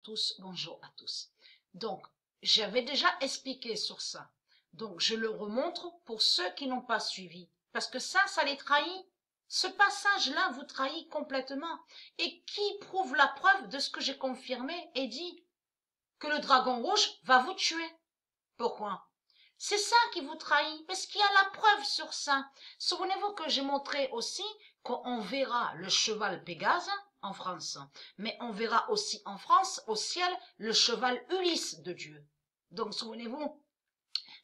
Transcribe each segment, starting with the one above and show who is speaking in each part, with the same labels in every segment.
Speaker 1: Tous, bonjour à tous. Donc, j'avais déjà expliqué sur ça. Donc, je le remontre pour ceux qui n'ont pas suivi. Parce que ça les trahit. Ce passage-là vous trahit complètement. Et qui prouve la preuve de ce que j'ai confirmé et dit? Que le dragon rouge va vous tuer. Pourquoi? C'est ça qui vous trahit, parce qu'il y a la preuve sur ça. Souvenez-vous que j'ai montré aussi qu'on verra le cheval Pégase en France, mais on verra aussi en France, au ciel, le cheval Ulysse de Dieu. Donc souvenez-vous,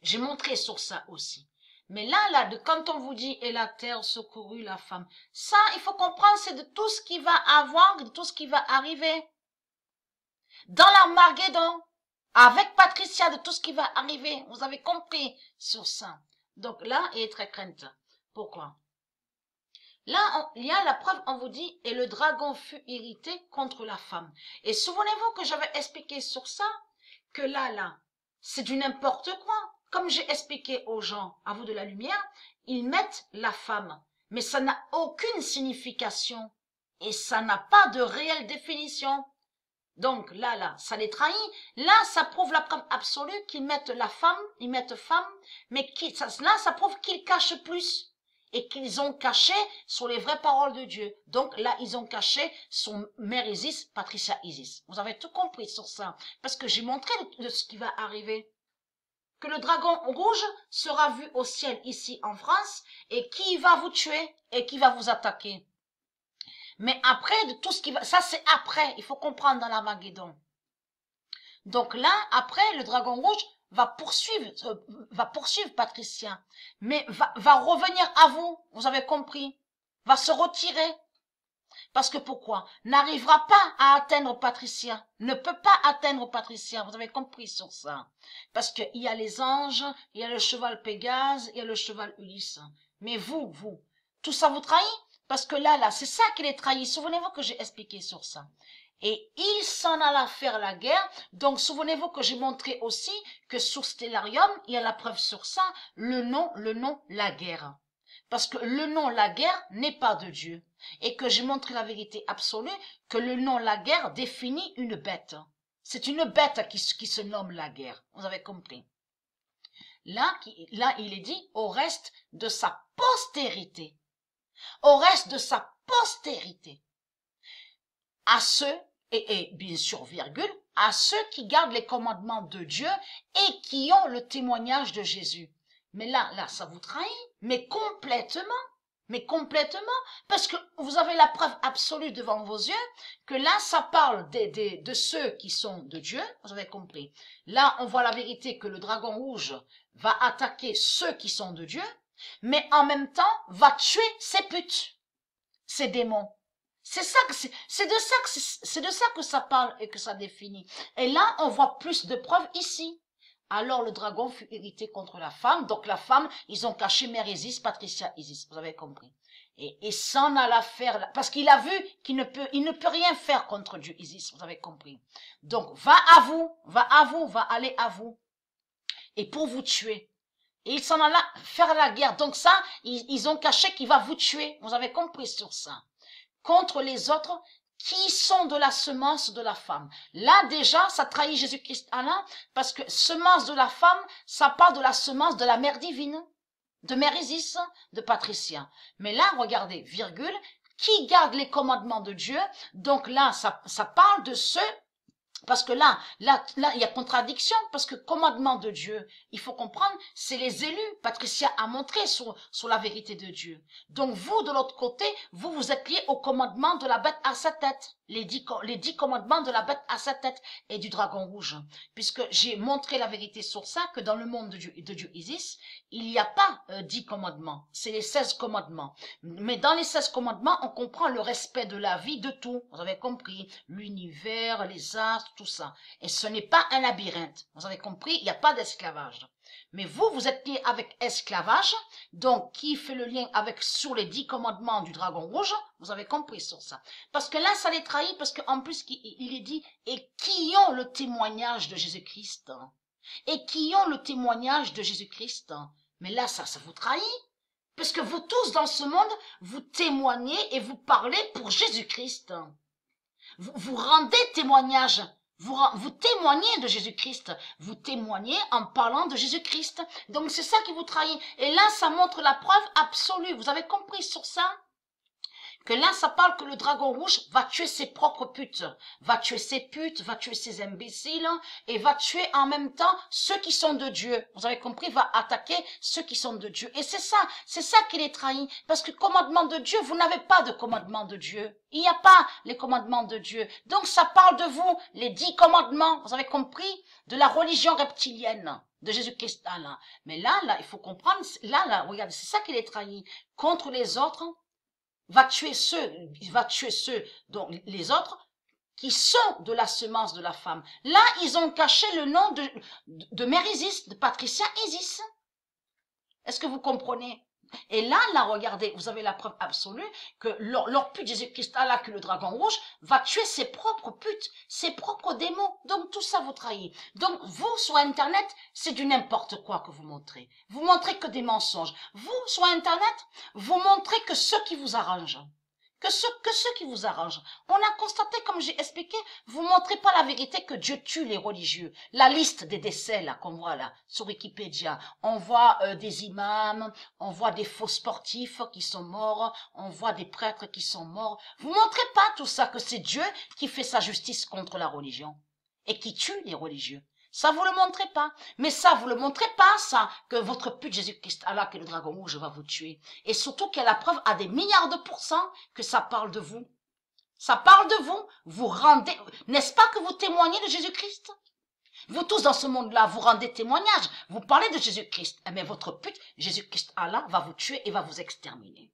Speaker 1: j'ai montré sur ça aussi. Mais là, quand on vous dit « et la terre secourut la femme », ça, il faut comprendre, c'est de tout ce qui va avoir, de tout ce qui va arriver. Dans l'Armageddon, avec Patricia, de tout ce qui va arriver. Vous avez compris sur ça. Donc là, il est très crainte. Pourquoi? Là, il y a la preuve, on vous dit, et le dragon fut irrité contre la femme. Et souvenez-vous que j'avais expliqué sur ça, que là, c'est du n'importe quoi. Comme j'ai expliqué aux gens, à vous de la lumière, ils mettent la femme. Mais ça n'a aucune signification. Et ça n'a pas de réelle définition. Donc là, ça les trahit. Là, ça prouve la preuve absolue qu'ils mettent la femme, ils mettent femme, mais là, ça prouve qu'ils cachent plus. Et qu'ils ont caché sur les vraies paroles de Dieu. Donc là, ils ont caché son mère Isis, Patricia Isis. Vous avez tout compris sur ça. Parce que j'ai montré de ce qui va arriver. Que le dragon rouge sera vu au ciel ici en France, et qui va vous tuer, et qui va vous attaquer. Mais après, de tout ce qui va, ça c'est après, il faut comprendre dans l'Armageddon. Donc là, après, le dragon rouge va poursuivre Patricia, mais va revenir à vous, vous avez compris, va se retirer. Parce que pourquoi? N'arrivera pas à atteindre Patricia, ne peut pas atteindre Patricia, vous avez compris sur ça. Parce qu'il y a les anges, il y a le cheval Pégase, il y a le cheval Ulysse. Mais vous, tout ça vous trahit? Parce que là, c'est ça qui les trahit. Souvenez-vous que j'ai expliqué sur ça. Et il s'en alla faire la guerre. Donc, souvenez-vous que j'ai montré aussi que sur Stellarium, il y a la preuve sur ça, le nom, la guerre. Parce que le nom, la guerre, n'est pas de Dieu. Et que j'ai montré la vérité absolue, que le nom, la guerre, définit une bête. C'est une bête qui se nomme la guerre. Vous avez compris. Là, il est dit au reste de sa postérité. Au reste de sa postérité, à ceux, et bien sûr, virgule, à ceux qui gardent les commandements de Dieu et qui ont le témoignage de Jésus. Mais là, ça vous trahit, mais complètement, parce que vous avez la preuve absolue devant vos yeux, que là, ça parle de ceux qui sont de Dieu, vous avez compris. Là, on voit la vérité que le dragon rouge va attaquer ceux qui sont de Dieu, mais en même temps, va tuer ces putes, ces démons. C'est de ça que ça parle et que ça définit. Et là, on voit plus de preuves ici. Alors le dragon fut irrité contre la femme. Donc la femme, ils ont caché Mère Isis, Patricia Isis. Vous avez compris. Et s'en alla faire, parce qu'il a vu qu'il ne peut rien faire contre Dieu Isis. Vous avez compris. Donc va aller à vous. Et pour vous tuer. Et il s'en alla faire la guerre. Donc ça, ils ont caché qu'il va vous tuer. Vous avez compris sur ça. Contre les autres qui sont de la semence de la femme. Là, déjà, ça trahit Jésus-Christ Alain, parce que semence de la femme, ça parle de la semence de la mère divine, de Mère Isis, de Patricia. Mais là, regardez, virgule, qui garde les commandements de Dieu. Donc là, ça parle de ceux. Parce que là, il y a contradiction, parce que commandement de Dieu, il faut comprendre, c'est les élus. Patricia a montré sur la vérité de Dieu. Donc vous, de l'autre côté, vous êtes liés au commandement de la bête à sa tête. Les 10 commandements de la bête à sa tête et du dragon rouge. Puisque j'ai montré la vérité sur ça, que dans le monde de Dieu Isis, il n'y a pas 10 commandements. C'est les 16 commandements. Mais dans les 16 commandements, on comprend le respect de la vie, de tout. Vous avez compris. L'univers, les astres, tout ça. Et ce n'est pas un labyrinthe. Vous avez compris, il n'y a pas d'esclavage. Mais vous êtes lié avec esclavage, donc qui fait le lien avec sur les 10 commandements du dragon rouge, vous avez compris sur ça. Parce que là, ça les trahit, parce qu'en plus, il est dit, et qui ont le témoignage de Jésus-Christ. Et qui ont le témoignage de Jésus-Christ. Mais là, ça vous trahit. Parce que vous tous dans ce monde, vous témoignez et vous parlez pour Jésus-Christ. Vous rendez témoignage Vous témoignez de Jésus-Christ. Vous témoignez en parlant de Jésus-Christ. Donc c'est ça qui vous trahit. Et là, ça montre la preuve absolue. Vous avez compris sur ça? Que là, ça parle que le dragon rouge va tuer ses propres putes, va tuer ses putes, va tuer ses imbéciles, et va tuer en même temps ceux qui sont de Dieu. Vous avez compris, va attaquer ceux qui sont de Dieu. Et c'est ça qui les trahit. Parce que commandement de Dieu, vous n'avez pas de commandement de Dieu. Il n'y a pas les commandements de Dieu. Donc ça parle de vous, les 10 commandements, vous avez compris, de la religion reptilienne de Jésus-Christ. Là. Mais là, il faut comprendre, là, regardez, c'est ça qui les trahit. Contre les autres, va tuer ceux, donc les autres, qui sont de la semence de la femme. Là, ils ont caché le nom de Mère Isis, de Patricia Isis. Est-ce que vous comprenez? Et là, regardez, vous avez la preuve absolue que leur pute Jésus-Christ, Allah, que le dragon rouge, va tuer ses propres putes, ses propres démons. Donc, tout ça vous trahit. Donc, vous, sur Internet, c'est du n'importe quoi que vous montrez. Vous montrez que des mensonges. Vous, sur Internet, vous montrez que ce qui vous arrange. Que ce qui vous arrange. On a constaté, comme j'ai expliqué, vous montrez pas la vérité que Dieu tue les religieux. La liste des décès, là, qu'on voit là, sur Wikipédia, on voit des imams, on voit des faux sportifs qui sont morts, on voit des prêtres qui sont morts. Vous montrez pas tout ça, que c'est Dieu qui fait sa justice contre la religion et qui tue les religieux. Ça, vous le montrez pas. Mais ça, vous le montrez pas, ça, que votre pute Jésus-Christ, Allah, que le dragon rouge va vous tuer. Et surtout qu'il y a la preuve à des milliards de pourcents que ça parle de vous. Ça parle de vous. Vous rendez, n'est-ce pas que vous témoignez de Jésus-Christ? Vous tous dans ce monde-là, vous rendez témoignage. Vous parlez de Jésus-Christ. Mais votre pute Jésus-Christ, Allah, va vous tuer et va vous exterminer.